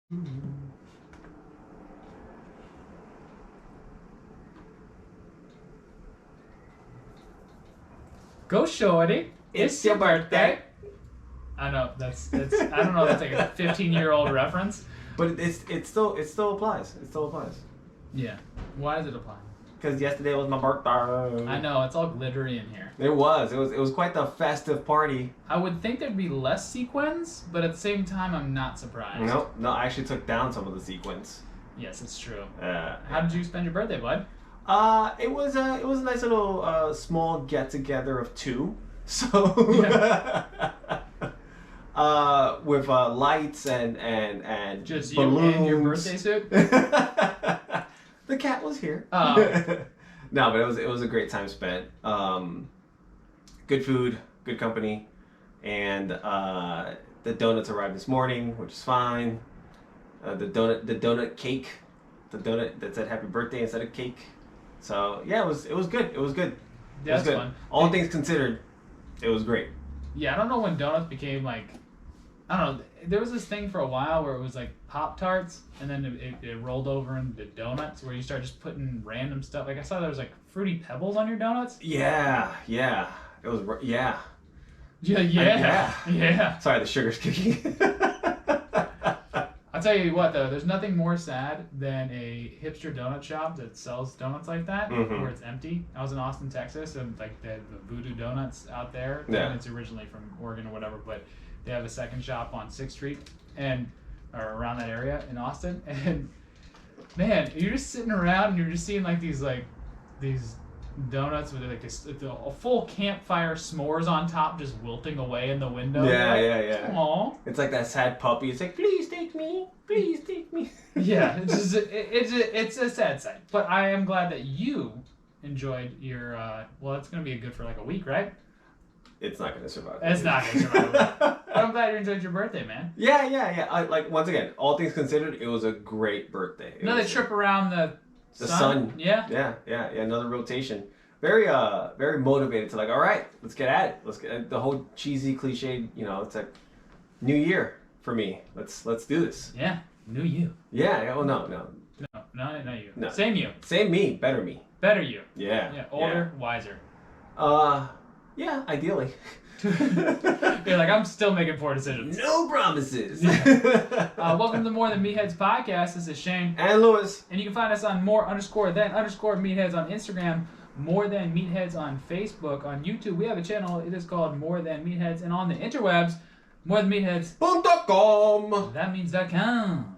Go shorty. It's your birthday. I know that's I don't know, that's like a 15-year-old reference. But it still applies. It still applies. Yeah. Why does it apply? Because yesterday was my birthday. I know, it's all glittery in here. It was quite the festive party. I would think there'd be less sequins, but at the same time I'm not surprised. No, I actually took down some of the sequins. Yes, it's true. How did you spend your birthday, bud? It was a nice little small get together of two. So with lights and just balloons. You and your birthday suit? The cat was here. Oh. No, but it was a great time spent. Good food, good company, and the donuts arrived this morning, which is fine. The donut cake, the donut that said happy birthday instead of cake. So yeah, it was good. It was good. Yeah, that's fun. All things considered, it was great. Yeah, I don't know when donuts became like, I don't know. There was this thing for a while where it was like Pop-Tarts, and then it rolled over into donuts, where you start just putting random stuff. Like I saw there was like Fruity Pebbles on your donuts. Yeah. It was yeah. Yeah. Sorry, the sugar's kicking. I'll tell you what though, there's nothing more sad than a hipster donut shop that sells donuts like that, where it's empty. I was in Austin, Texas, and like the Voodoo Donuts out there. Yeah. It's originally from Oregon or whatever, but they have a second shop on 6th Street or around that area in Austin. And man, you're just sitting around and you're just seeing like these donuts with like a full campfire s'mores on top, just wilting away in the window. Yeah. Aww. It's like that sad puppy. It's like, please take me. Yeah, it's a sad sight. But I am glad that you enjoyed your. Well, it's gonna be good for like a week, right? It's not gonna survive. It's not gonna survive. But I'm glad you enjoyed your birthday, man. Yeah. Like once again, all things considered, it was a great birthday. Another trip around the sun. Yeah. Yeah. Another rotation. Very motivated to like, all right, let's get at it. Let's get the whole cheesy cliche. It's like New Year for me. Let's do this. Yeah, new you. Yeah. Well, no. No, not you. No. Same you. Same me. Better me. Better you. Yeah. Yeah. Older, wiser. Yeah. Ideally. You're like, I'm still making poor decisions. No promises. Welcome to the More Than Meatheads podcast. This is Cheyne and Luis, and you can find us on more_than_meatheads on Instagram, More Than Meatheads on Facebook, on YouTube. We have a channel. It is called More Than Meatheads, and on the interwebs, morethanmeatheads.com. That means .com.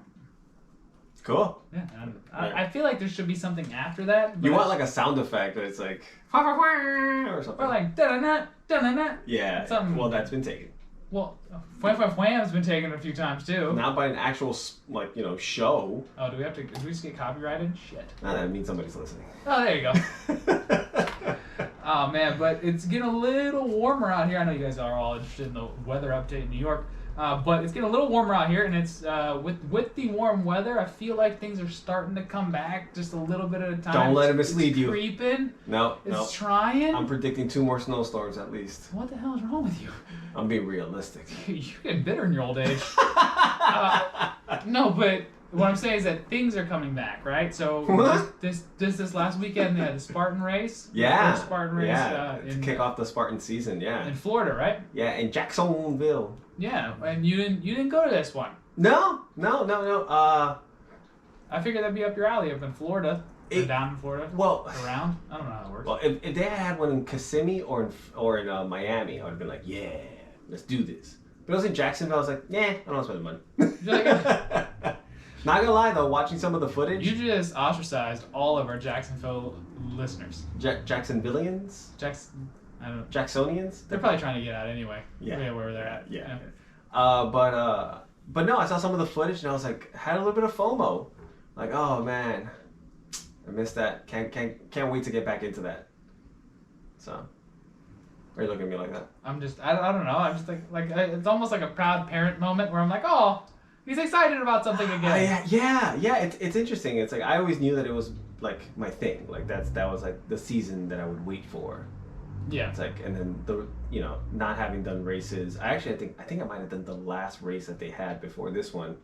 Cool. Yeah. I feel like there should be something after that. You want like a sound effect that it's like or something. Or like da-da-da. Yeah. Something. Well, that's been taken. Well, Wham's been taken a few times too. Not by an actual show. Oh, do we just get copyrighted? Shit. No, that means somebody's listening. Oh, there you go. Oh man, but it's getting a little warmer out here. I know you guys are all interested in the weather update in New York. But it's getting a little warmer out here, and it's with the warm weather, I feel like things are starting to come back just a little bit at a time. Don't let it mislead you. It's creeping. No. It's trying. I'm predicting 2 more snowstorms at least. What the hell is wrong with you? I'm being realistic. You get bitter in your old age. No, but what I'm saying is that things are coming back, right? So this last weekend they had the Spartan race. Yeah. The first Spartan race. To kick off the Spartan season. Yeah. In Florida, right? Yeah, in Jacksonville. Yeah, and you didn't go to this one. No. I figured that'd be up your alley, up in Florida. Down in Florida. Well, around. I don't know how it works. Well, if they had one in Kissimmee or in Miami, I would have been like, yeah, let's do this. But it was in Jacksonville. I was like, yeah, I don't want to spend the money. Not gonna lie though, watching some of the footage. You just ostracized all of our Jacksonville listeners. Jacksonvillians? I don't know. Jacksonians? They're probably trying to get out anyway. Yeah. Where they're at. Yeah. But no, I saw some of the footage and I was like, had a little bit of FOMO. Like, oh man, I missed that. Can't wait to get back into that. So, why are you looking at me like that? I don't know. I'm just like it's almost like a proud parent moment where I'm like, oh, he's excited about something again. Yeah. It's interesting. It's like I always knew that it was like my thing. Like that was like the season that I would wait for. Yeah. It's like, and then not having done races. I think I might have done the last race that they had before this one.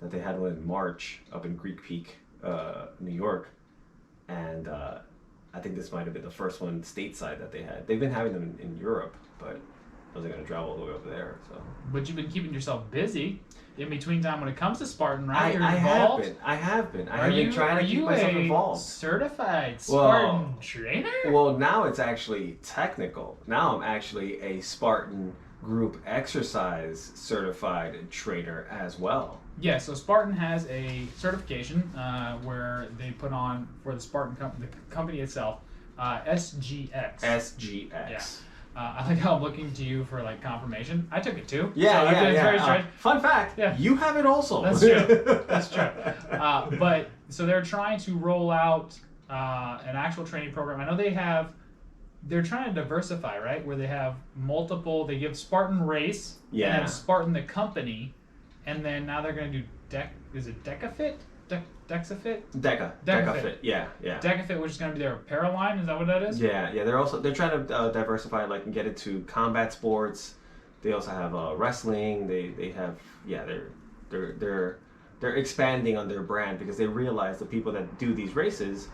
that they had one in March up in Greek Peak, New York, and I think this might have been the first one stateside that they had. They've been having them in Europe, but I wasn't going to travel all the way over there. So. But you've been keeping yourself busy in between time when it comes to Spartan, right? I have been. I have been trying to keep myself involved. Certified Spartan trainer? Well, now it's actually technical. Now I'm actually a Spartan Group eXercise certified trainer as well. Yeah, so Spartan has a certification where they put on for the Spartan the company itself, SGX. SGX. Yeah. I like how I'm looking to you for like confirmation. I took it too. Yeah, so yeah, it's very yeah. strange. Fun fact. Yeah. You have it also. That's true. That's true. But so they're trying to roll out an actual training program. I know they're trying to diversify, right? Where they have multiple. They give Spartan Race. Yeah. And then Spartan the company, and then now they're going to do Is it DecaFit? Dexafit? DecaFit. Yeah, yeah. DecaFit, which is going to be their apparel line. Is that what that is? Yeah, yeah. They're trying to diversify, like, and get into combat sports. They also have wrestling. They have they're expanding on their brand because they realize the people that do these races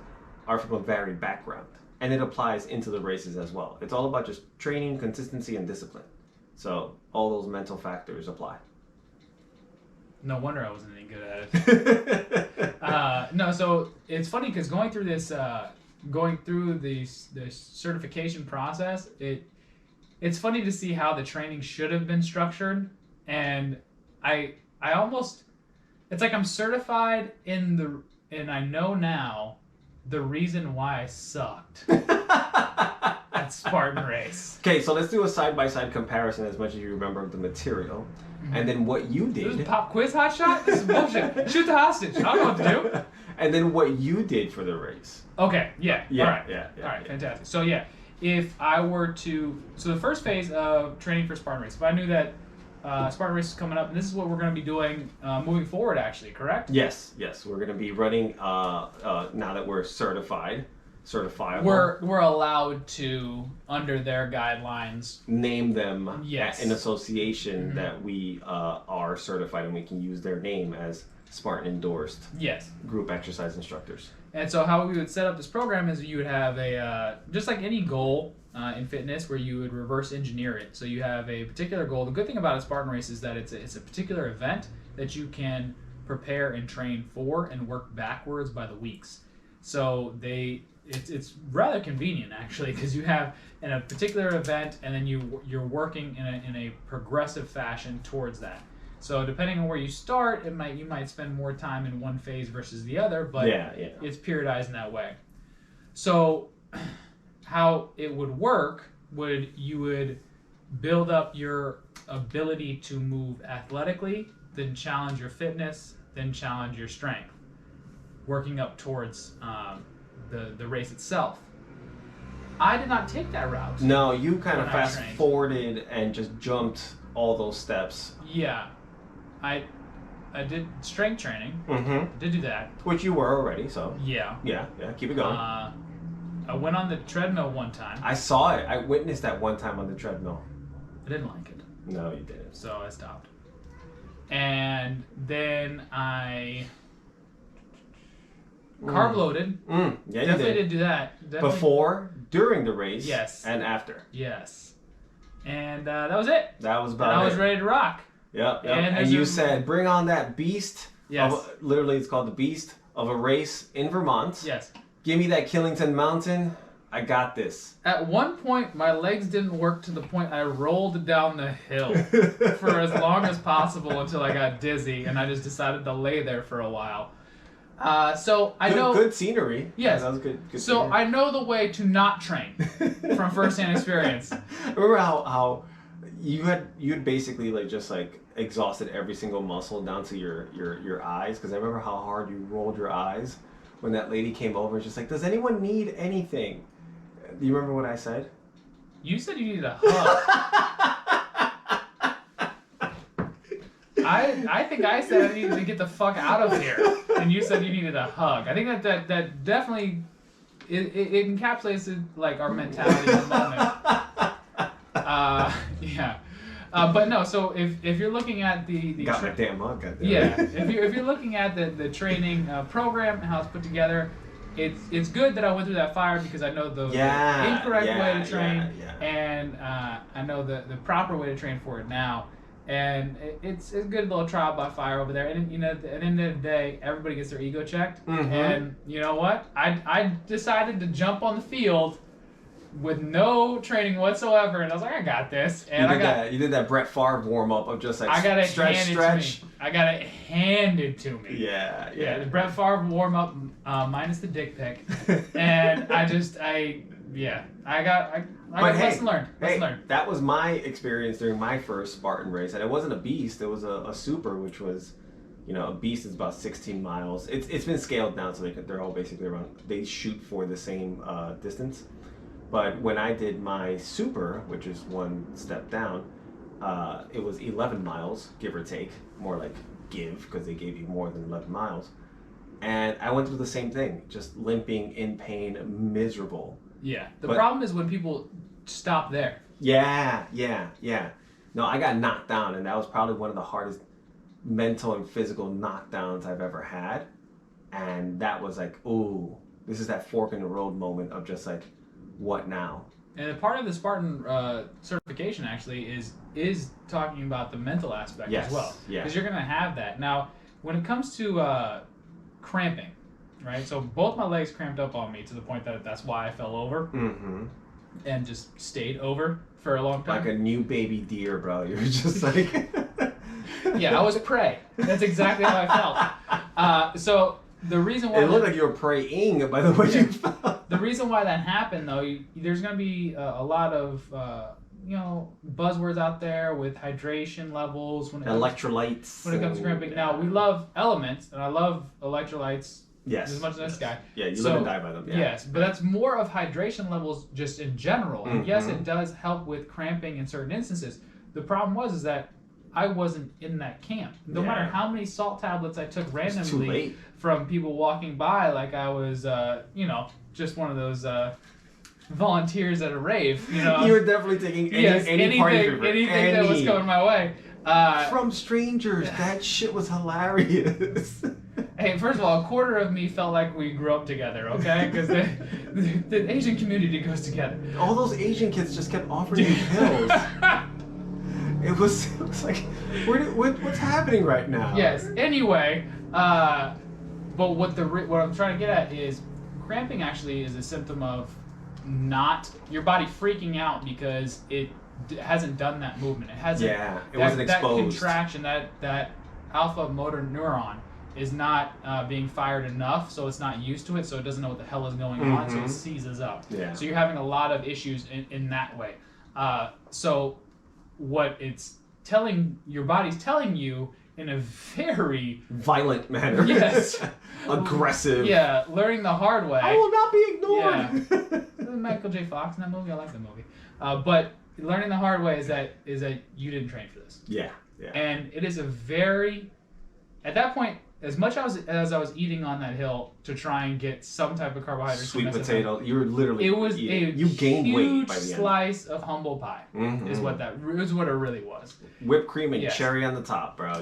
are from a varied background, and it applies into the races as well. It's all about just training, consistency, and discipline. So all those mental factors apply. No wonder I wasn't any good at it. No, so it's funny because going through the certification process, it's funny to see how the training should have been structured, and I almost, it's like I'm certified and I know now the reason why I sucked at Spartan Race. Okay, so let's do a side-by-side comparison as much as you remember of the material. And then what you did. This is pop quiz hot shot? This is bullshit. Shoot the hostage. I don't know what to do. And then what you did for the race. Okay, yeah. Yeah, all right. yeah, All right, yeah. fantastic. So yeah, if I were to, so the first phase of training for Spartan Race, if I knew that Spartan Race is coming up, and this is what we're going to be doing moving forward actually, correct? Yes. We're going to be running, now that we're certifiable. We're allowed to, under their guidelines, name them yes. in association that we are certified, and we can use their name as Spartan endorsed yes. group exercise instructors. And so how we would set up this program is you would have a, just like any goal in fitness where you would reverse engineer it. So you have a particular goal. The good thing about a Spartan Race is that it's a particular event that you can prepare and train for and work backwards by the weeks. So it's rather convenient actually because you have in a particular event and then you're working in a progressive fashion towards that. So depending on where you start, you might spend more time in one phase versus the other, but it's periodized in that way. So how it would work you would build up your ability to move athletically, then challenge your fitness, then challenge your strength, working up towards the race itself. I did not take that route. No, you kind of fast forwarded and just jumped all those steps. Yeah. I did strength training. Mm-hmm. Did do that. Which you were already, so. Yeah. Yeah, keep it going. I went on the treadmill one time. I saw it. I witnessed that one time on the treadmill. I didn't like it. No, you didn't. So I stopped. And then I carb loaded. Yeah, you Definitely did. do that. Definitely. Before, during the race, yes, and after. Yes. And that was it. That was about it. I was ready to rock. Yep. And you said, bring on that beast. Yes. Literally, it's called the beast of a race in Vermont. Yes. Give me that Killington Mountain. I got this. At one point, my legs didn't work to the point I rolled down the hill for as long as possible until I got dizzy, and I just decided to lay there for a while. So I know good scenery. Yes, that was good. So scenery. I know the way to not train from firsthand experience. Remember how you had basically just exhausted every single muscle down to your eyes, because I remember how hard you rolled your eyes when that lady came over and just like, does anyone need anything? Do you remember what I said? You said you needed a hug. I think I said I needed to get the fuck out of here, and you said you needed a hug. I think that definitely it encapsulates our mentality in the moment. Yeah. But no, so if you're looking at the Got my damn mug out there. yeah, if you're looking at the training program and how it's put together, it's good that I went through that fire because I know the incorrect way to train, and I know the proper way to train for it now. And it's a good little trial by fire over there. And, you know, at the end of the day, everybody gets their ego checked. Mm-hmm. And you know what? I decided to jump on the field with no training whatsoever. And I was like, I got this. And you did that Brett Favre warm-up of just like I got it stretch. To me. I got it handed to me. Yeah. The Brett Favre warm-up minus the dick pic. And I got lesson learned. That was my experience during my first Spartan race, and it wasn't a beast. It was a super, which was, you know, a beast is about 16 miles. It's been scaled down, so they're all basically around. They shoot for the same distance. But when I did my super, which is one step down, it was 11 miles, give or take, more like give, because they gave you more than 11 miles. And I went through the same thing, just limping, in pain, miserable. Yeah. The problem is when people stop there. Yeah. No, I got knocked down, and that was probably one of the hardest mental and physical knockdowns I've ever had. And that was like, ooh, this is that fork in the road moment of just like, what now? And a part of the Spartan certification actually is talking about the mental aspect as well. Because you're going to have that. Now, when it comes to cramping, right? So both my legs cramped up on me to the point that that's why I fell over and just stayed over for a long time. Like a new baby deer, bro. You're just like... Yeah, I was prey. That's exactly how I felt. So the reason why... It looked like you were praying by the way you felt. The reason why that happened, though, there's going to be a lot of... buzzwords out there with hydration levels when it electrolytes comes to cramping. Now, we love elements, and I love electrolytes as much as this guy. Yeah, you live and die by them. Yeah. Yes, but that's more of hydration levels just in general. And yes, it does help with cramping in certain instances. The problem is that I wasn't in that camp. No matter how many salt tablets I took randomly from people walking by, like I was, just one of those... volunteers at a rave, you know. You were definitely taking anything that was coming my way. From strangers, that shit was hilarious. Hey, first of all, a quarter of me felt like we grew up together, okay? Because the Asian community goes together. All those Asian kids just kept offering me pills. It was like, what's happening right now? Yes. Anyway, but what I'm trying to get at is cramping actually is a symptom of not your body freaking out because it hasn't done that movement. It hasn't. Yeah, it wasn't exposed. That contraction, that alpha motor neuron is not being fired enough, so it's not used to it, so it doesn't know what the hell is going on, so it seizes up. Yeah. So you're having a lot of issues in that way. So what it's telling, your body's telling you in a very violent manner. Yes. Aggressive. Yeah, learning the hard way. I will not be ignored. Yeah. Michael J. Fox in that movie. I like the movie. But learning the hard way is that you didn't train for this. Yeah. And it is a very, at that point, as much as I was eating on that hill to try and get some type of carbohydrates. Sweet potato. You were literally. It was you gained weight by the end. Huge slice of humble pie is what it really was. Whipped cream and cherry on the top, bro.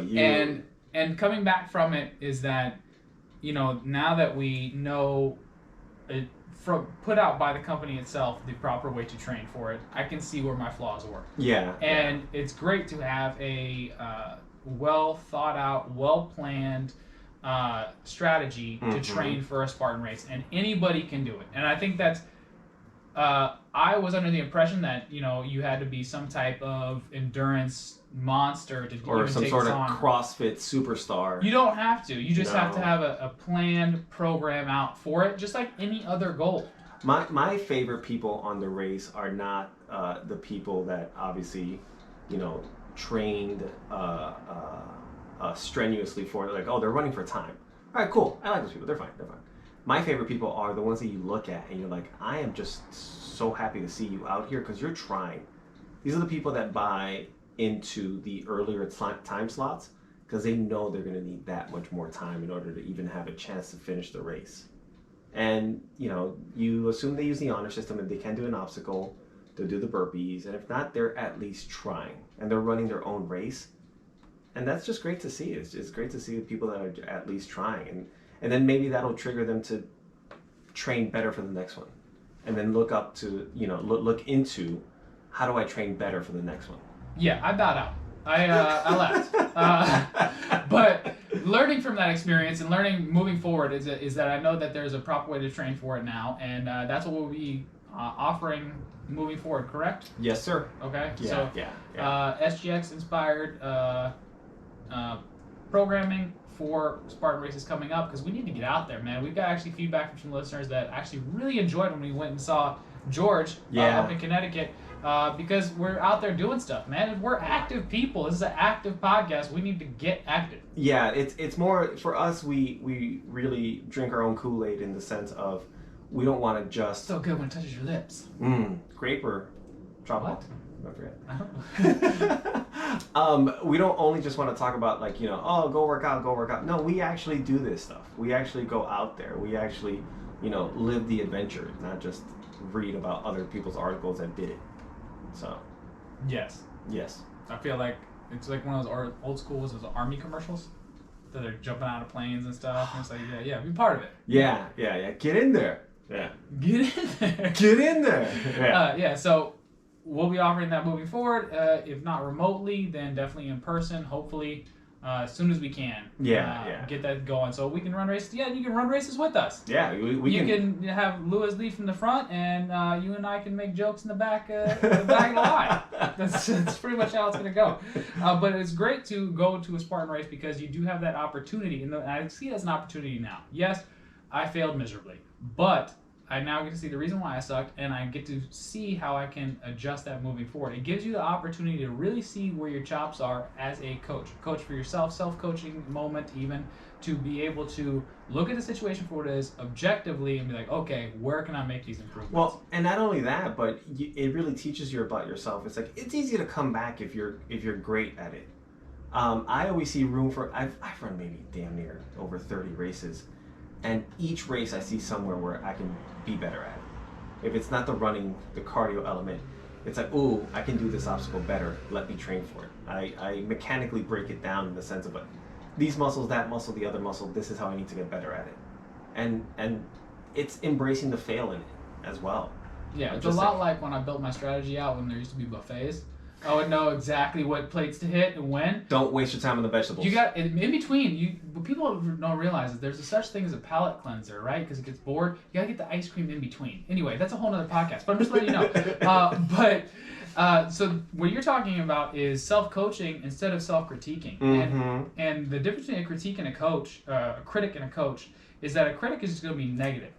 And coming back from it is that, now that we know it put out by the company itself the proper way to train for it, I can see where my flaws were. Yeah. And it's great to have a well thought out, well planned strategy to train for a Spartan race, and anybody can do it. And I think that's I was under the impression that you had to be some type of endurance monster to or even some take sort this of on. CrossFit superstar. You don't have to. You just have to have a planned program out for it, just like any other goal. My favorite people on the race are not the people that obviously, trained strenuously for it. Like, oh, they're running for time. All right, cool. I like those people. They're fine. My favorite people are the ones that you look at and you're like, I am just so happy to see you out here because you're trying. These are the people that buy into the earlier time slots because they know they're going to need that much more time in order to even have a chance to finish the race. And, you assume they use the honor system and they can do an obstacle. they'll do the burpees, and if not, they're at least trying, and they're running their own race, and that's just great to see. It's great to see people that are at least trying, and then maybe that'll trigger them to train better for the next one, and then look up to look into how do I train better for the next one. Yeah, I bowed out. I left. But learning from that experience and learning moving forward is that I know that there's a proper way to train for it now, and that's what we'll be offering moving forward, correct? Yes, sir. Okay. Yeah, So, yeah. SGX inspired programming for Spartan races coming up, because we need to get out there, man. We've got actually feedback from some listeners that actually really enjoyed when we went and saw George up in Connecticut. Because we're out there doing stuff, man. We're active people. This is an active podcast. We need to get active. Yeah, it's more for us. We really drink our own Kool-Aid in the sense of we don't want to just So good when it touches your lips. Grape or tropical. What? I forget. We don't only just want to talk about go work out. No, we actually do this stuff. We actually go out there. We actually live the adventure, not just read about other people's articles that did it. So, yes, I feel like it's like one of those old school those army commercials that they're jumping out of planes and stuff. And it's like, yeah, be part of it. Yeah. Get in there. Yeah. Get in there. Get in there. Yeah. So we'll be offering that moving forward. If not remotely, then definitely in person. Hopefully, as soon as we can. Get that going so we can run races. Yeah, you can run races with us. Yeah, you can have Luis lead from the front, and you and I can make jokes in the back of the line. That's pretty much how it's going to go. But it's great to go to a Spartan race because you do have that opportunity, and I see it as an opportunity now. Yes, I failed miserably, but I now get to see the reason why I sucked, and I get to see how I can adjust that moving forward. It gives you the opportunity to really see where your chops are as a coach. Coach for yourself, self-coaching moment even, to be able to look at the situation for what it is objectively and be like, okay, where can I make these improvements? Well, and not only that, but it really teaches you about yourself. It's like, it's easy to come back if you're great at it. I always see room for, I've run maybe damn near over 30 races. And each race I see somewhere where I can be better at it. If it's not the running, the cardio element, it's like, ooh, I can do this obstacle better. Let me train for it. I mechanically break it down in the sense of these muscles, that muscle, the other muscle, this is how I need to get better at it. And it's embracing the fail in it as well. Yeah, it's a lot like when I built my strategy out when there used to be buffets. I would know exactly what plates to hit and when. Don't waste your time on the vegetables. You got in between. What people don't realize is there's a such thing as a palate cleanser, right? Because it gets bored. You gotta get the ice cream in between. Anyway, that's a whole other podcast. But I'm just letting you know. So what you're talking about is self-coaching instead of self-critiquing. Mm-hmm. And the difference between a critique and a coach, a critic and a coach, is that a critic is just going to be negative.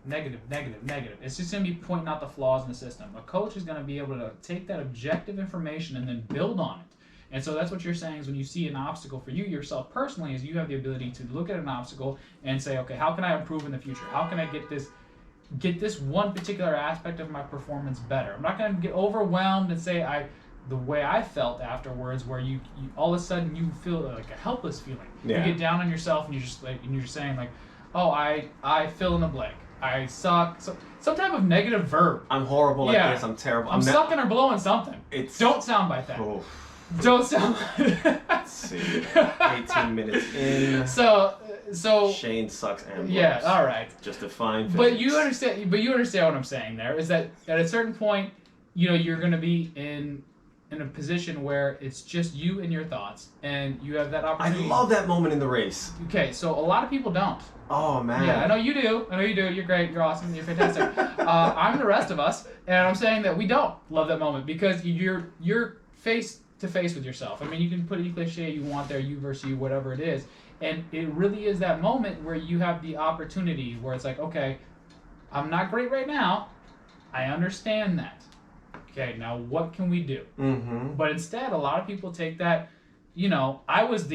It's just going to be pointing out the flaws in the system. A coach is going to be able to take that objective information and then build on it. And so that's what you're saying is when you see an obstacle for you yourself personally, is you have the ability to look at an obstacle and say, okay, how can I improve in the future? How can I get this one particular aspect of my performance better? I'm not going to get overwhelmed and say the way I felt afterwards, where you all of a sudden you feel like a helpless feeling. Yeah. You get down on yourself and you're saying like, oh, I fill in the blank. I suck. So, some type of negative verb. I'm horrible at this. I'm terrible. I'm sucking or blowing something. Don't soundbite that. Oh. Don't sound. Let's see. 18 minutes in. So. Shane sucks and blows. Yeah. All right. Just a fine physics. But you understand what I'm saying. There is that at a certain point, you're going to be in a position where it's just you and your thoughts, and you have that opportunity. I love that moment in the race. Okay, so a lot of people don't. Oh, man. Yeah, I know you do. You're great. You're awesome. You're fantastic. I'm the rest of us, and I'm saying that we don't love that moment because you're face to face with yourself. I mean, you can put any cliche you want there, you versus you, whatever it is, and it really is that moment where you have the opportunity where it's like, okay, I'm not great right now. I understand that. Okay, now what can we do? Mm-hmm. But instead, a lot of people take that, I was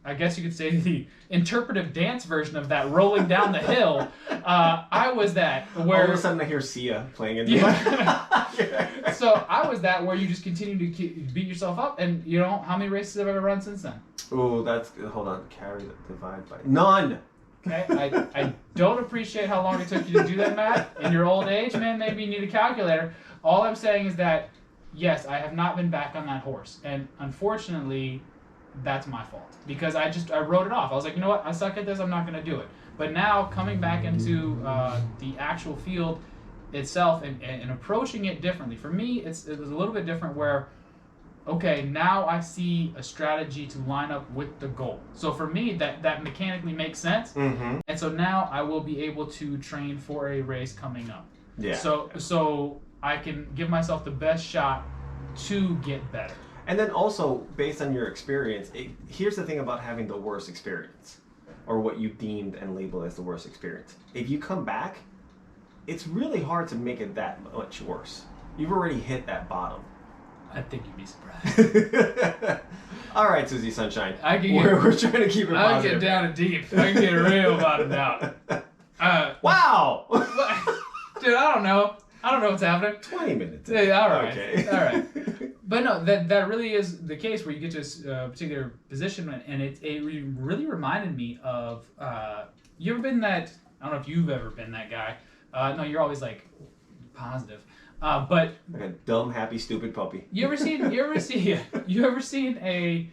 I guess you could say the interpretive dance version of that rolling down the hill. I was that where... All of a sudden I hear Sia playing in the yeah. So I was that where you just continue to beat yourself up, and how many races have I ever run since then? Oh, hold on, carry, divide by... None! Okay, I don't appreciate how long it took you to do that math. In your old age, man, maybe you need a calculator. All I'm saying is that, yes, I have not been back on that horse. And unfortunately, that's my fault. Because I wrote it off. I was like, you know what, I suck at this, I'm not going to do it. But now, coming back into the actual field itself and approaching it differently. For me, it was a little bit different where, okay, now I see a strategy to line up with the goal. So for me, that mechanically makes sense. Mm-hmm. And so now I will be able to train for a race coming up. Yeah. So I can give myself the best shot to get better. And then also, based on your experience, here's the thing about having the worst experience, or what you deemed and labeled as the worst experience. If you come back, it's really hard to make it that much worse. You've already hit that bottom. I think you'd be surprised. All right, Susie Sunshine. We're trying to keep it positive. I can get down and deep. I can get real bottomed out. Wow! Dude, I don't know what's happening. 20 minutes. Yeah, all right. Okay. All right. But no, that really is the case where you get to a particular position, and it really reminded me of, you ever been that, I don't know if you've ever been that guy. No, you're always like positive. But like a dumb, happy, stupid puppy. You ever seen a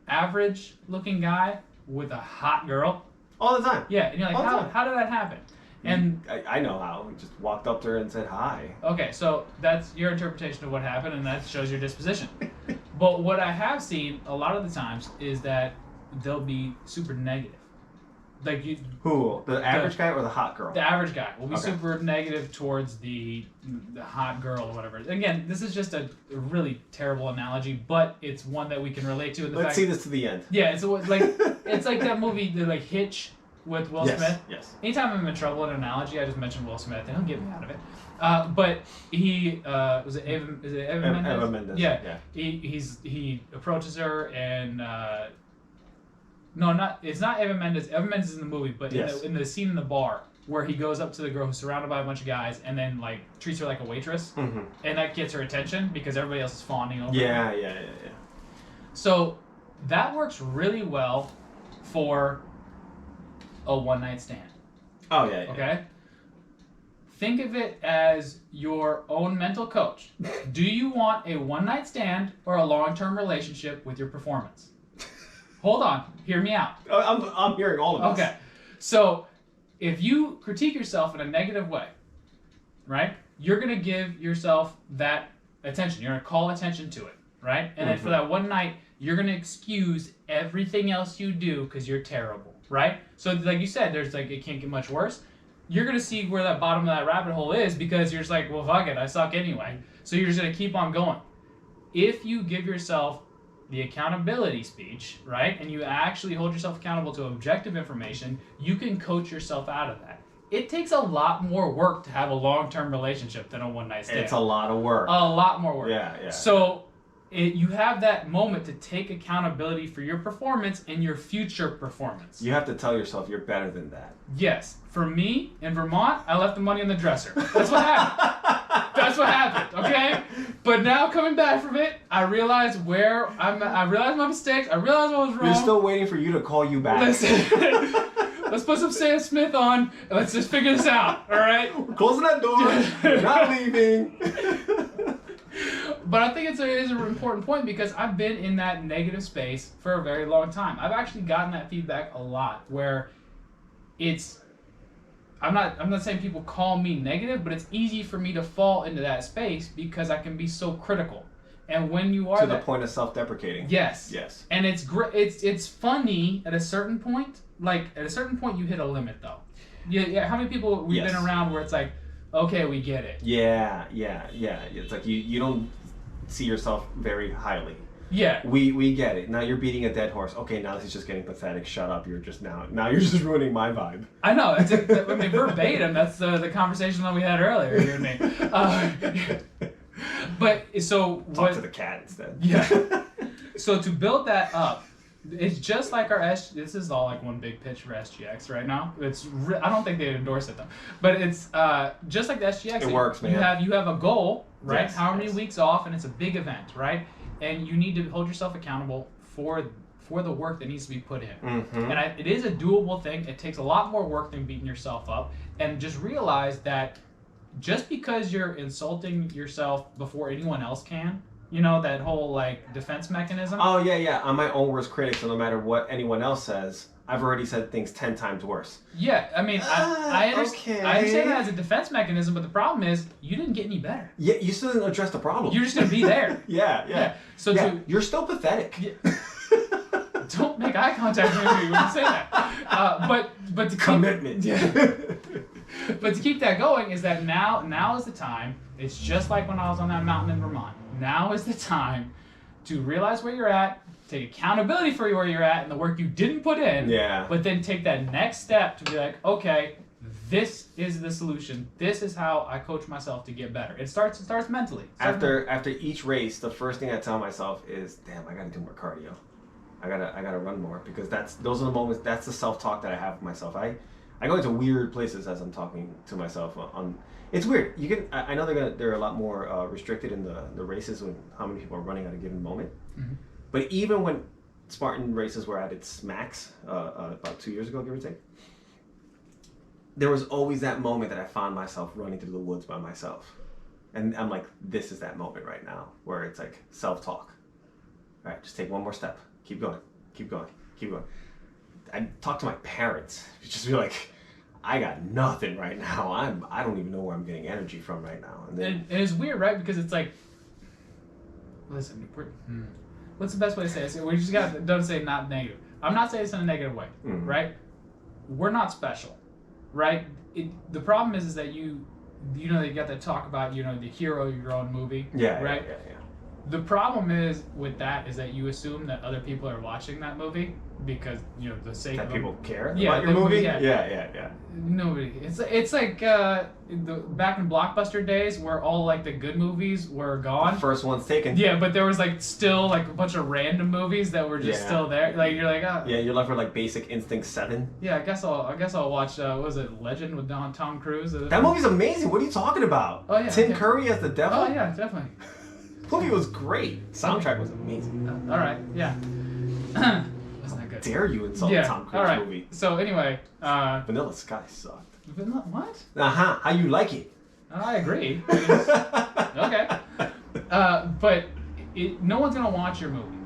average looking guy with a hot girl? All the time. Yeah, and you're like, how did that happen? And I know how. We just walked up to her and said hi. Okay, so that's your interpretation of what happened, and that shows your disposition. But what I have seen a lot of the times is that they'll be super negative. Like you. Who? The average guy or the hot girl? The average guy will be super negative towards the hot girl or whatever. Again, this is just a really terrible analogy, but it's one that we can relate to. Let's see this to the end. Yeah, it's like that movie, like Hitch with Will Smith. Yes. Anytime I'm in trouble in an analogy, I just mention Will Smith. They don't get me out of it. But he was it Eva Mendes? Eva Mendes. Yeah. He approaches her and. No, it's not Eva Mendes. Eva Mendes is in the movie, but in the scene in the bar where he goes up to the girl who's surrounded by a bunch of guys and then like treats her like a waitress, and that gets her attention because everybody else is fawning over her. Yeah. So that works really well for a one-night stand. Oh yeah. Okay. Think of it as your own mental coach. Do you want a one-night stand or a long-term relationship with your performance? Hold on, hear me out. I'm hearing all of this. Okay, so if you critique yourself in a negative way, right, you're going to give yourself that attention. You're going to call attention to it, right? And then for that one night, you're going to excuse everything else you do because you're terrible, right? So like you said, there's like, it can't get much worse. You're going to see where that bottom of that rabbit hole is because you're just like, well, fuck it, I suck anyway. So you're just going to keep on going. If you give yourself the accountability speech, right, and you actually hold yourself accountable to objective information, you can coach yourself out of that. It takes a lot more work to have a long-term relationship than a one-night stand. It's a lot of work. A lot more work. Yeah. So you have that moment to take accountability for your performance and your future performance. You have to tell yourself you're better than that. Yes. For me, in Vermont, I left the money on the dresser. That's what happened. Okay? But now coming back from it, I realized I realized my mistakes. I realized what was wrong. We're still waiting for you to call you back. Let's put some Sam Smith on and let's just figure this out. All right? We're closing that door. We're not leaving. But I think it is an important point because I've been in that negative space for a very long time. I've actually gotten that feedback a lot where I'm not saying people call me negative, but it's easy for me to fall into that space because I can be so critical. And when you are to the point of self-deprecating. Yes. And it's great. It's funny at a certain point. Like at a certain point, you hit a limit though. Yeah. How many people we've been around where it's like, okay, we get it. Yeah. It's like you don't see yourself very highly. Yeah. We get it. Now you're beating a dead horse. Okay, now this is just getting pathetic. Shut up. You're just now you're just ruining my vibe. I know. I mean, verbatim. That's the conversation that we had earlier, you and me. But so talk to the cat instead. Yeah. So to build that up, it's just like our this is all like one big pitch for SGX right now. I don't think they'd endorse it though. But it's just like the SGX. It works, man. You have a goal, right? Yes, How many weeks off, and it's a big event, right? And you need to hold yourself accountable for for the work that needs to be put in. Mm-hmm. And it is a doable thing. It takes a lot more work than beating yourself up. And just realize that just because you're insulting yourself before anyone else can, you know, that whole like defense mechanism. Oh yeah. I'm my own worst critic, so no matter what anyone else says, I've already said things 10 times worse. Yeah, I mean, I okay. I understand that as a defense mechanism, but the problem is you didn't get any better. Yeah, you still didn't address the problem. You're just gonna be there. Yeah. So you're still pathetic. Yeah. Don't make eye contact with me when you say that. But to commitment. But to keep that going is that now is the time. It's just like when I was on that mountain in Vermont. Now is the time to realize where you're at, take accountability for where you're at and the work you didn't put in. Yeah. But then take that next step to be like, okay, this is the solution. This is how I coach myself to get better. It starts mentally. After each race, the first thing I tell myself is, damn, I gotta do more cardio. I gotta run more, because those are the moments. That's the self-talk that I have with myself. I go into weird places as I'm talking to myself. It's weird. I know they're a lot more restricted in the races with how many people are running at a given moment. Mm-hmm. But even when Spartan races were at its max about 2 years ago, give or take, there was always that moment that I found myself running through the woods by myself, and I'm like, this is that moment right now where it's like self-talk. All right, just take one more step. Keep going. I talk to my parents. Just be like, I got nothing right now. I don't even know where I'm getting energy from right now. And it's weird, right? Because it's like, listen, what's the best way to say it? We just don't say not negative. I'm not saying this in a negative way, right? We're not special, right? The problem is that you know, you got to talk about, you know, the hero of your own movie, right? Yeah. The problem is with that is that you assume that other people are watching that movie because, you know, the sake that of people care yeah, about your movie. Yeah. Nobody. It's like back in Blockbuster days where all like the good movies were gone. The first one's taken. Yeah, but there was like still like a bunch of random movies that were just still there. Like you're like, oh. Yeah, you're left with like Basic Instinct 7. Yeah, I guess I'll watch. What was it, Legend with Tom Cruise? That movie's amazing. What are you talking about? Oh yeah. Tim Curry as the devil. Oh yeah, definitely. The movie was great. Soundtrack was amazing. All right. Yeah. Wasn't that good? Dare you insult Tom Cruise all right. movie? So anyway, Vanilla Sky sucked. What? How you like it? I agree. Okay. But no one's gonna watch your movie.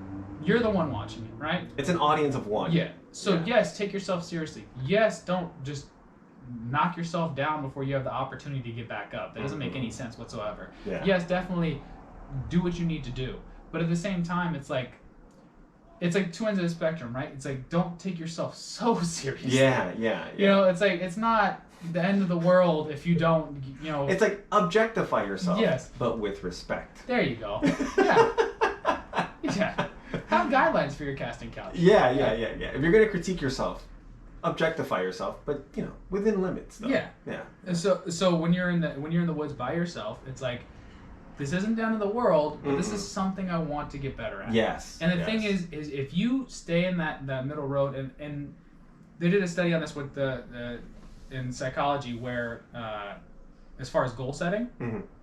You're the one watching it, right? It's an audience of one. Yeah. So yes, take yourself seriously. Yes, don't just knock yourself down before you have the opportunity to get back up. That doesn't make any sense whatsoever. Yeah. Yes, definitely do what you need to do. But at the same time, it's like two ends of the spectrum, right? It's like, don't take yourself so seriously. Yeah. You know, it's like, it's not the end of the world if you don't, you know. It's like, objectify yourself. Yes. But with respect. There you go. Yeah. Yeah. Have guidelines for your casting couch. Yeah. If you're going to critique yourself, objectify yourself, but, you know, within limits, though. Yeah. Yeah. So when you're in the woods by yourself, it's like, this isn't the end of the world, but this is something I want to get better at. Yes. And the thing is if you stay in that middle road, and they did a study on this with in psychology where, as far as goal setting,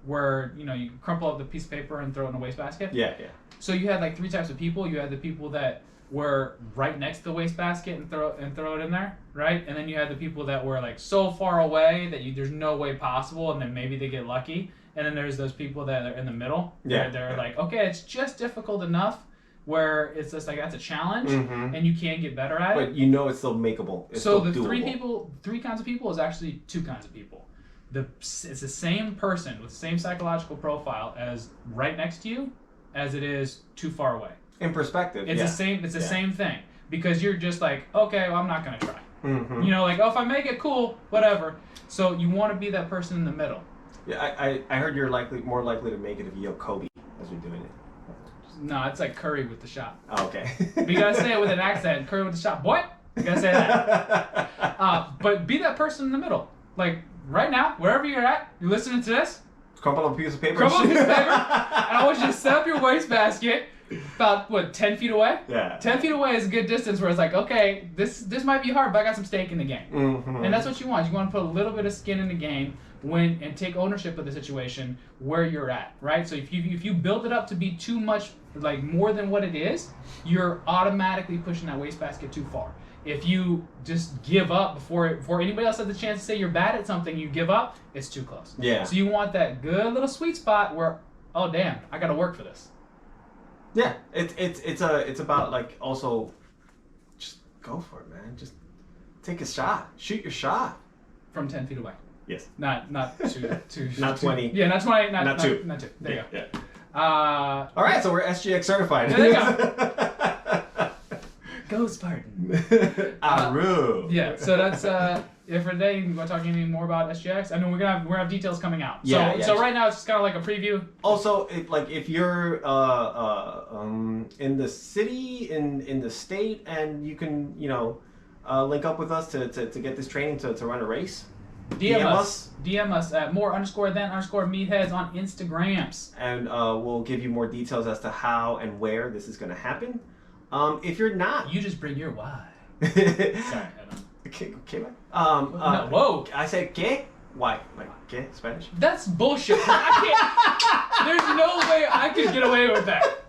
where, you know, you crumple up the piece of paper and throw it in a wastebasket. Yeah. So you had like 3 types of people. You had the people that were right next to the wastebasket and throw it in there, right? And then you had the people that were like so far away that there's no way possible, and then maybe they get lucky. And then there's those people that are in the middle. Yeah. They're like, okay, it's just difficult enough where it's just like, that's a challenge, and you can get better at it. But you know it's still makeable. It's so still the doable. 3 kinds of people is actually 2 kinds of people. It's the same person with the same psychological profile as right next to you as it is too far away. In perspective, it's the same. It's the same thing, because you're just like, okay, well, I'm not gonna try. You know, like, oh, if I make it, cool, whatever. So you want to be that person in the middle. Yeah, I heard you're more likely to make it if you yell Kobe as you're doing it. No, it's like Curry with the shot. Oh, okay. But you gotta say it with an accent. Curry with the shot. Boy, you gotta say that. But be that person in the middle. Like right now, wherever you're at, you're listening to this. Crumple up a piece of paper. Crumple up a piece of paper. And I want you to set up your wastebasket. About what, 10 feet away? Yeah. 10 feet away is a good distance where it's like, okay, this might be hard, but I got some stake in the game. Mm-hmm. And that's what you want. You want to put a little bit of skin in the game and take ownership of the situation where you're at, right? So if you build it up to be too much, like more than what it is, you're automatically pushing that wastebasket too far. If you just give up before anybody else has the chance to say you're bad at something, you give up, it's too close. Yeah. So you want that good little sweet spot where, oh damn, I got to work for this. Yeah, it's about like also, just go for it, man. Just take a shot, shoot your shot From 10 feet away. Yes. Not two. Not 20. Yeah, not 20. Not two. Not two. There you go. Yeah. All right, so we're SGX certified. There you go. Go Spartan. Aru. Yeah. So that's it for today. You want to talk any more about SGX? I mean, we're gonna have details coming out. So right now it's just kind of like a preview. Also, if you're in the city, in the state, and you can link up with us to get this training to run a race. DM us. DM us at more_than_meatheads on Instagrams. And we'll give you more details as to how and where this is going to happen. If you're not... You just bring your why. Sorry, I don't. Okay, what? No, whoa. I said que? Why? Like, que? Spanish? That's bullshit. I can't. There's no way I could get away with that.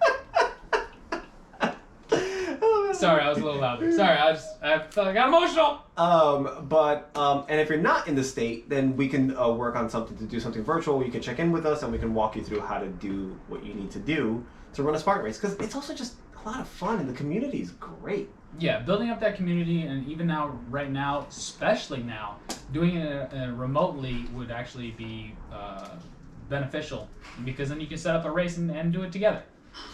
Sorry, I was a little loud there. Sorry, I felt I got emotional. And if you're not in the state, then we can work on something to do something virtual. You can check in with us, and we can walk you through how to do what you need to do to run a Spartan race. Because it's also just a lot of fun, and the community is great. Yeah, building up that community, and even now, right now, especially now, doing it remotely would actually be beneficial, because then you can set up a race and do it together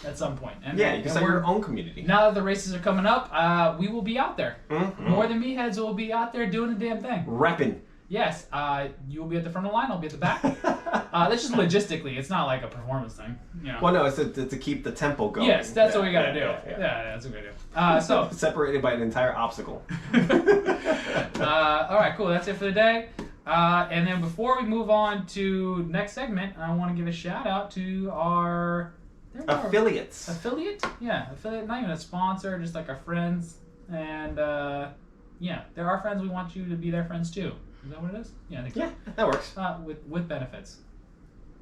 at some point. And yeah, you can set your own community. Now that the races are coming up, we will be out there. Mm-hmm. More Than Meatheads will be out there doing the damn thing. Repping. Yes, you will be at the front of the line, I'll be at the back. That's just logistically, it's not like a performance thing. You know. Well, no, it's to keep the tempo going. Yes, that's what we gotta do. Yeah. That's what we gotta do. So separated by an entire obstacle. all right, cool. That's it for the day. And then before we move on to next segment, I want to give a shout out to our affiliates. Affiliate? Yeah, affiliate. Not even a sponsor, just like our friends. And yeah, they're our friends. We want you to be their friends too. Is that what it is? Yeah, I think yeah, that works. With benefits.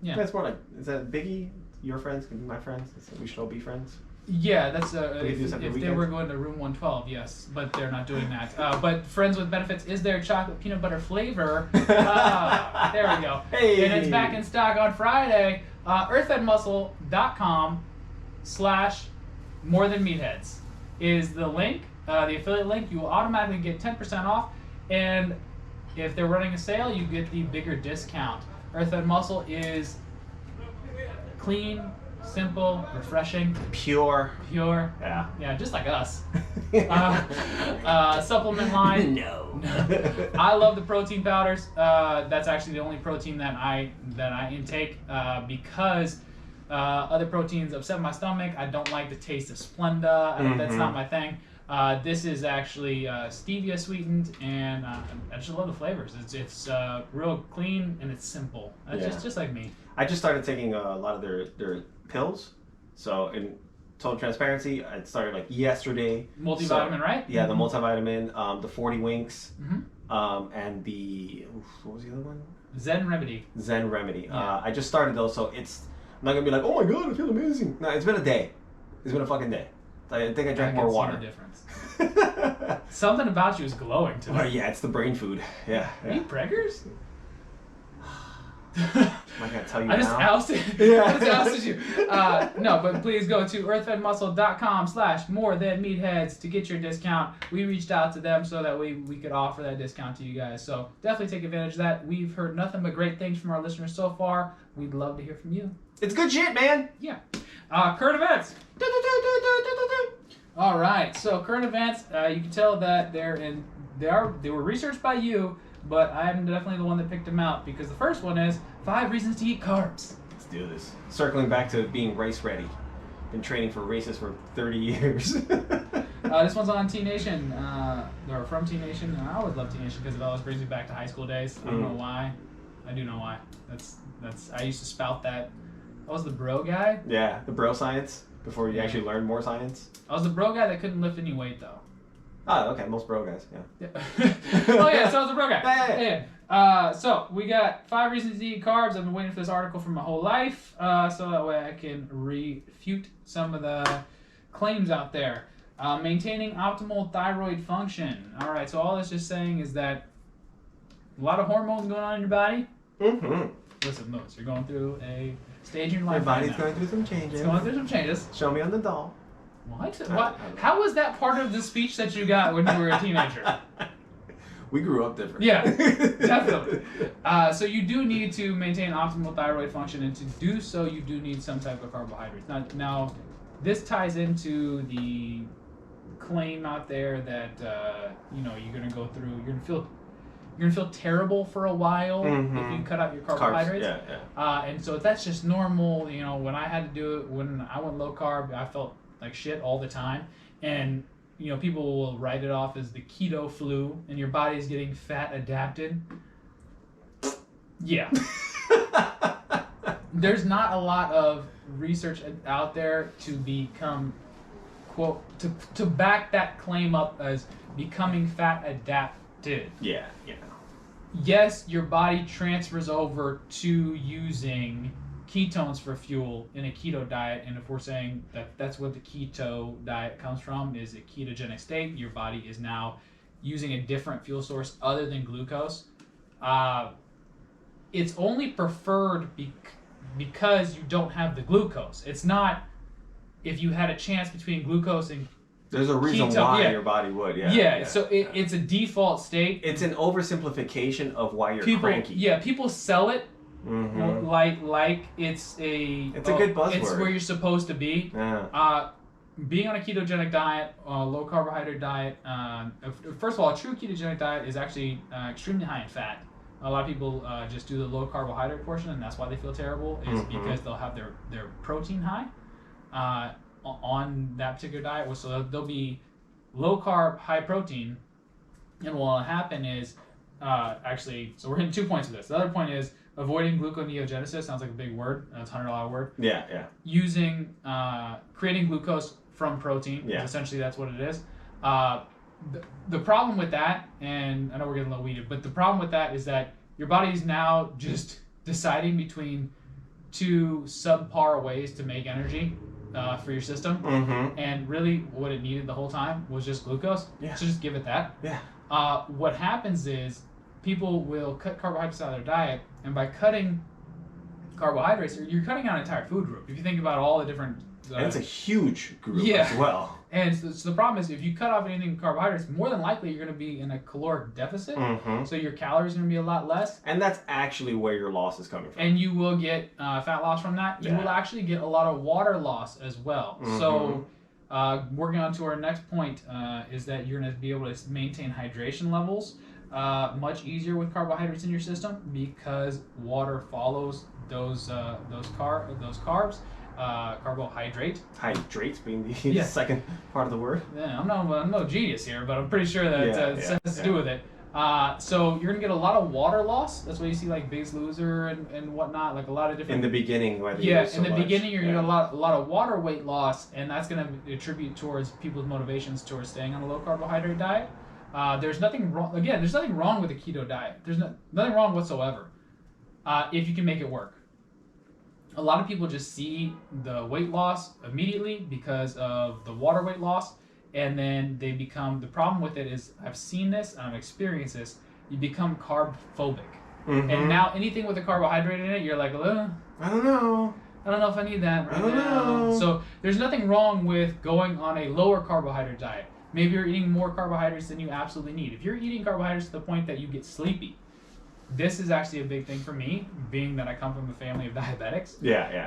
Yeah. That's more like, is that Biggie? Your friends can be my friends. We should all be friends. Yeah, that's if they were going to room 112, yes, but they're not doing that. But Friends with Benefits is their chocolate peanut butter flavor. There we go. Hey. And it's back in stock on Friday. earthfedmuscle.com/morethanmeatheads is the link, the affiliate link. You will automatically get 10% off, and if they're running a sale, you get the bigger discount. Earthfed Muscle is clean, simple, refreshing, pure. Yeah, just like us. Supplement line. No. I love the protein powders. That's actually the only protein that I intake because other proteins upset my stomach. I don't like the taste of Splenda. That's not my thing. This is actually stevia sweetened, and I just love the flavors. It's real clean and it's simple. It's just like me. I just started taking a lot of their pills. So in total transparency, I started like yesterday. Multivitamin, right? Yeah, the multivitamin, the 40 winks, and the what was the other one? Zen Remedy. Zen Remedy. Yeah. I just started those, so I'm not gonna be like, oh my god, I feel amazing. No, it's been a day. It's been a fucking day. I think I drank more water. See the difference. Something about you is glowing today. Oh yeah, it's the brain food. Yeah. Eat preggers? I'm not gonna tell you I just now. ousted. Yeah. I just ousted you. No, but please go to earthfedmuscle.com/morethanmeatheads to get your discount. We reached out to them so that we could offer that discount to you guys. So definitely take advantage of that. We've heard nothing but great things from our listeners so far. We'd love to hear from you. It's good shit, man. Yeah. Current events. All right. So current events. You can tell that they were researched by you. But I'm definitely the one that picked them out because the first one is 5 reasons to eat carbs. Let's do this. Circling back to being race ready. Been training for races for 30 years. This one's on T Nation, or from T Nation. I always love T Nation because it always brings me back to high school days. I don't know why. I do know why. That's. I used to spout that. I was the bro guy. Yeah, the bro science. before you actually learned more science? I was the bro guy that couldn't lift any weight though. Oh, okay. Most bro guys, yeah. Oh yeah, so I was the bro guy. Yeah. So we got 5 reasons to eat carbs. I've been waiting for this article for my whole life, so that way I can refute some of the claims out there. Maintaining optimal thyroid function. All right, so all that's just saying is that a lot of hormones going on in your body. Mm-hmm. Listen, Lewis, you're going through a stage in your life. Your body's right now. going through some changes. It's going through some changes. Show me on the doll. What? How was that part of the speech that you got when you were a teenager? We grew up different. Yeah, definitely. So you do need to maintain optimal thyroid function, and to do so, you do need some type of carbohydrates. Now this ties into the claim out there that you're gonna feel terrible for a while if you cut out your carbohydrates. Carbs. Yeah. And so that's just normal. When I had to do it, when I went low carb, I felt like shit all the time, and people will write it off as the keto flu, and your body's getting fat adapted. Yeah. There's not a lot of research out there to become, quote, to back that claim up as becoming fat adapted. Yeah. Yes, your body transfers over to using ketones for fuel in a keto diet, and if we're saying that that's what the keto diet comes from, is a ketogenic state, your body is now using a different fuel source other than glucose. It's only preferred because you don't have the glucose. It's not if you had a chance between glucose and there's a reason keto, why yeah. your body would. So it's a default state. It's an oversimplification of why you're cranky. Yeah, people sell it like it's a good buzzword. It's where you're supposed to be. Yeah. Being on a ketogenic diet, low carbohydrate diet. First of all, a true ketogenic diet is actually extremely high in fat. A lot of people just do the low carbohydrate portion, and that's why they feel terrible. Is because they'll have their protein high on that particular diet. So they'll be low carb, high protein, and what'll happen is so we're hitting 2 points of this. The other point is avoiding gluconeogenesis. Sounds like a big word. It's a $100 word. Yeah. Using creating glucose from protein. Yeah. Essentially, that's what it is. The problem with that, and I know we're getting a little weeded, but the problem with that is that your body's now just deciding between 2 subpar ways to make energy for your system, and really what it needed the whole time was just glucose. Yeah. So just give it that. Yeah. What happens is people will cut carbohydrates out of their diet, and by cutting carbohydrates, you're cutting out an entire food group. If you think about all the different and it's a huge group as well. And so the problem is, if you cut off anything carbohydrates, more than likely you're going to be in a caloric deficit. So your calories are going to be a lot less. And that's actually where your loss is coming from. And you will get fat loss from that. You will actually get a lot of water loss as well. So working on to our next point is that you're going to be able to maintain hydration levels much easier with carbohydrates in your system, because water follows those carbs. Carbohydrate. Hydrate being the second part of the word. Yeah, I'm no genius here, but I'm pretty sure that it has to do with it. So you're gonna get a lot of water loss. That's why you see like Biggest Loser and whatnot, like a lot of different. In the beginning, whether beginning, you're gonna get a lot of water weight loss, and that's gonna attribute towards people's motivations towards staying on a low carbohydrate diet. There's nothing wrong. Again, there's nothing wrong with a keto diet. There's nothing wrong whatsoever, if you can make it work. A lot of people just see the weight loss immediately because of the water weight loss, and then they become, the problem with it is, I've seen this and I've experienced this, you become carb phobic. And now anything with a carbohydrate in it, you're like, I don't know if I need that right now. Know. So there's nothing wrong with going on a lower carbohydrate diet. Maybe you're eating more carbohydrates than you absolutely need. If you're eating carbohydrates to the point that you get sleepy, this is actually a big thing for me, being that I come from a family of diabetics.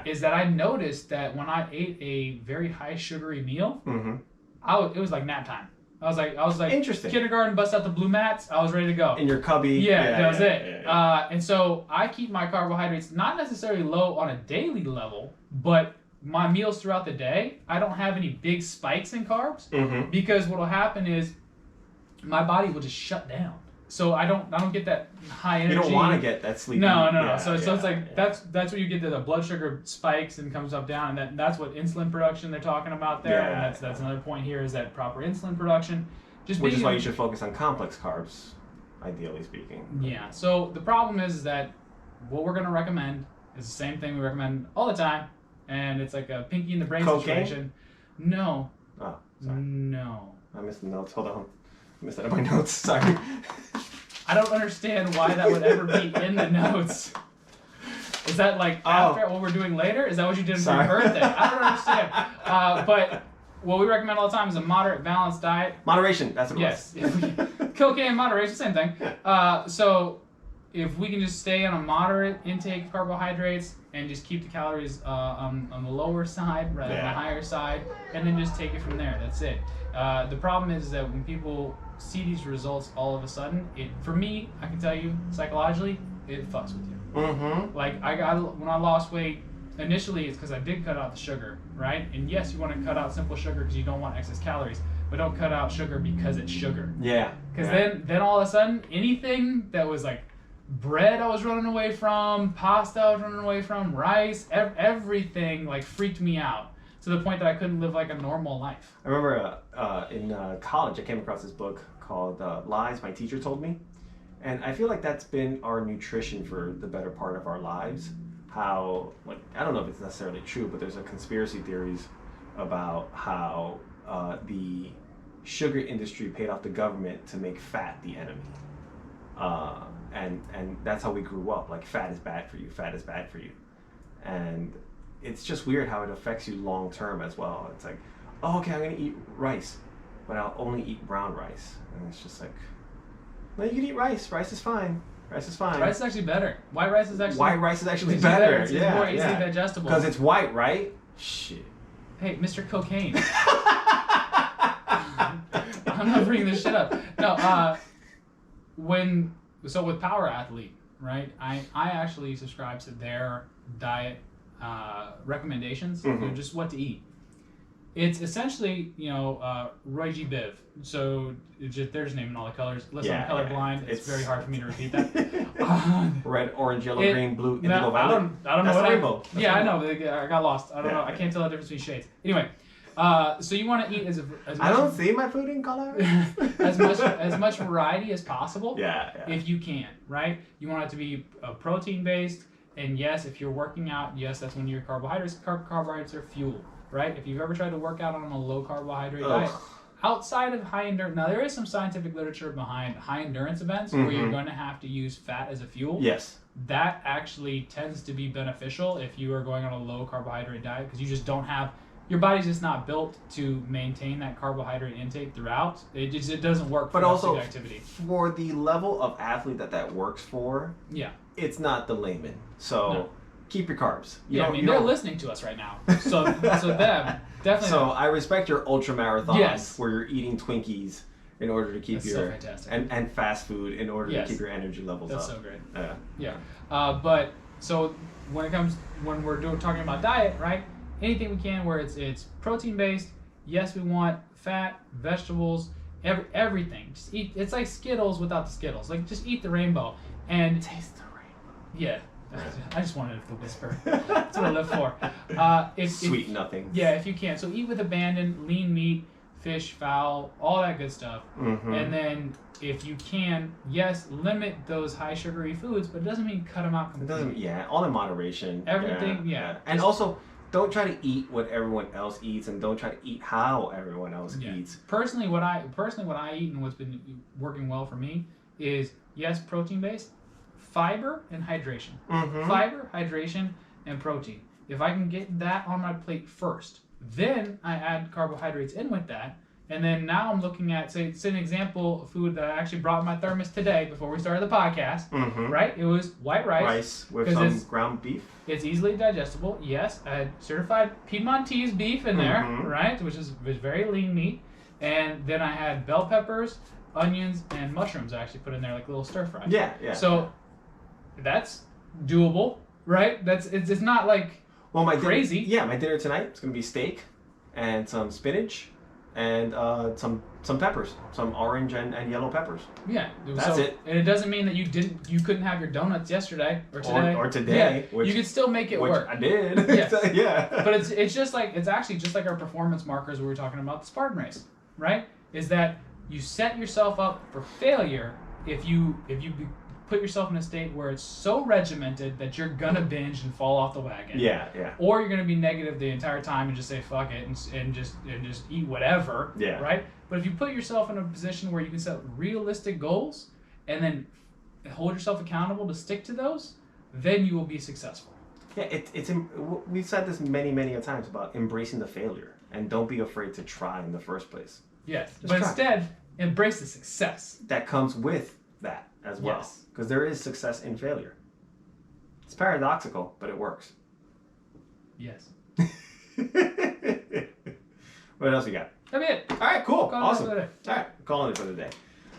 Is that I noticed that when I ate a very high sugary meal, it was like nap time. I was like interesting. Kindergarten, bust out the blue mats. I was ready to go. In your cubby. That was it. And so I keep my carbohydrates not necessarily low on a daily level, but my meals throughout the day, I don't have any big spikes in carbs, because what will happen is my body will just shut down. so I don't get that high energy. You don't want to get that sleepy. No. Yeah, So it's like yeah. that's what you get, the blood sugar spikes and comes up down, and that's what insulin production they're talking about there. Yeah, And that's another point here, is that proper insulin production. Which is why you should focus on complex carbs, ideally speaking. Yeah. So the problem is that what we're gonna recommend is the same thing we recommend all the time, and it's like a pinky in the brain Cocaine? situation. No. Oh, sorry. No. I missed the notes. Hold on. I missed that in my notes. Sorry. I don't understand why that would ever be in the notes. Is that like after what we're doing later? Is that what you did for your birthday? I don't understand. But what we recommend all the time is a moderate, balanced diet. Moderation. That's what it was. Yes. Cocaine, moderation, same thing. So if we can just stay on a moderate intake of carbohydrates and just keep the calories on the lower side rather than the higher side, and then just take it from there. That's it. The problem is that when people see these results all of a sudden, for me, I can tell you psychologically, it fucks with you. Mm-hmm. Like when I lost weight, initially it's because I did cut out the sugar, right? And yes, you want to cut out simple sugar because you don't want excess calories, but don't cut out sugar because it's sugar. Yeah. Because then all of a sudden, anything that was like bread I was running away from, pasta I was running away from, rice, everything like freaked me out to the point that I couldn't live like a normal life. I remember in college I came across this book called Lies My Teacher Told Me. And I feel like that's been our nutrition for the better part of our lives. How, like, I don't know if it's necessarily true, but there's a conspiracy theories about how the sugar industry paid off the government to make fat the enemy. And that's how we grew up. Like, fat is bad for you, fat is bad for you. And it's just weird how it affects you long term as well. It's like, oh, okay, I'm gonna eat rice, but I'll only eat brown rice. And it's just like, no, you can eat rice. Rice is fine. Rice is fine. Rice is actually better. White rice is actually better. It's more easily digestible. Because it's white, right? Shit. Hey, Mr. Cocaine. I'm not bringing this shit up. No, with Power Athlete, right? I actually subscribe to their diet recommendations, just what to eat. It's essentially, Roy G. Biv. So they're just naming all the colors. Listen, I'm colorblind. It's very hard for me to repeat that. Red, orange, yellow, green, blue, indigo, violet. I don't know That's what rainbow. I know. I got lost. I don't know. I can't tell the difference between shades. Anyway, so you want to eat as much. I don't see my food in color. as much variety as possible. Yeah. If you can, right? You want it to be protein based, and yes, if you're working out, yes, that's when your carbohydrates. Carbohydrates are fuel, right? If you've ever tried to work out on a low carbohydrate diet, outside of high endurance, now there is some scientific literature behind high endurance events where you're going to have to use fat as a fuel. Yes. That actually tends to be beneficial if you are going on a low carbohydrate diet, because you just don't have. Your body's just not built to maintain that carbohydrate intake throughout. It doesn't work for also activity. For the level of athlete that works for, it's not the layman. So keep your carbs. They're listening to us right now. So them definitely. So I respect your ultra marathons where you're eating Twinkies in order to keep your and fast food in order to keep your energy levels up. That's so great. But so when we're talking about diet, right? Anything we can where it's protein based. Yes, we want fat, vegetables, everything. Just eat. It's like Skittles without the Skittles. Like, just eat the rainbow and taste the rainbow. Yeah, I just wanted to whisper. That's what I live for. Sweet nothing. Yeah, if you can. So eat with abandon, lean meat, fish, fowl, all that good stuff. And then if you can, yes, limit those high sugary foods, but it doesn't mean cut them out completely. All in moderation. Everything, And also, don't try to eat what everyone else eats, and don't try to eat how everyone else eats. Personally, what I eat and what's been working well for me is, yes, protein based, fiber and hydration. Fiber, hydration, and protein. If I can get that on my plate first, then I add carbohydrates in with that. And then now I'm looking at, say an example of food that I actually brought in my thermos today before we started the podcast, right? It was white rice. Rice with some ground beef. It's easily digestible, yes. I had certified Piedmontese beef in there, right? Which is very lean meat. And then I had bell peppers, onions, and mushrooms I actually put in there, like a little stir fry. Yeah. So that's doable, right? It's not like crazy. My dinner tonight is going to be steak and some spinach and some some peppers, some orange and yellow peppers. Yeah, That's it. And it doesn't mean that you couldn't have your donuts yesterday or today. Or today. Yeah, Which, you could still make it which work. I did. Yes. Yeah. But it's actually just like our performance markers we were talking about the Spartan race, right? Is that you set yourself up for failure if you put yourself in a state where it's so regimented that you're gonna binge and fall off the wagon. Yeah. Or you're gonna be negative the entire time and just say fuck it and just eat whatever. Yeah. Right. But if you put yourself in a position where you can set realistic goals and then hold yourself accountable to stick to those, then you will be successful. Yeah, we've said this many a times about embracing the failure and don't be afraid to try in the first place. Yes. Just But try. instead, embrace the success. That comes with that as well. Yes. Because there is success in failure. It's paradoxical, but it works. Yes. What else you got? That'd be it. All right, cool. Calling it Awesome. for the All day. right, calling it for the day.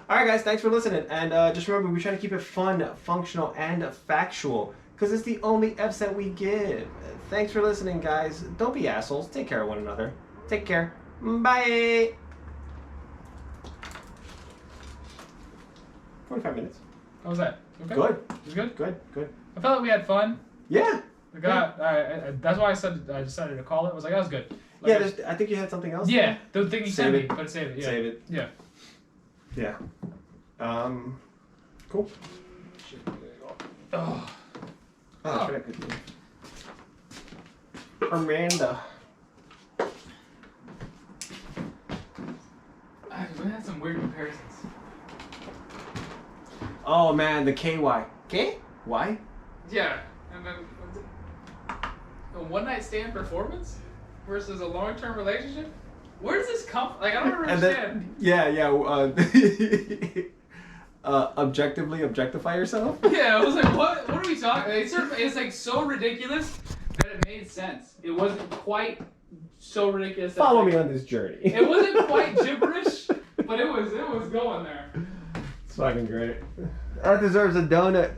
All right, guys, thanks for listening. And just remember, we try to keep it fun, functional, and factual because it's the only F's that we give. Thanks for listening, guys. Don't be assholes. Take care of one another. Take care. Bye. 45 minutes. How was that? Okay. Good. It was good? Good. I felt like we had fun. Yeah. That's why I decided to call it. I was like, that was good. Yeah, Like, I think you had something else. yeah, the thing you Save sent me, it. but save it. Yeah. Save it. Yeah. Yeah. Cool. Oh. Oh, should I could do? Amanda. We had some weird comparisons. Oh man, the KY. K? Y? Yeah, and then a one-night stand performance versus a long-term relationship. Where does this come? Like, I don't understand. Objectively objectify yourself? Yeah, I was like, what? What are we talking? It's like so ridiculous that it made sense. It wasn't quite so ridiculous. That Follow me on this journey. It wasn't quite gibberish, but it was going there. It's fucking great. That deserves a donut.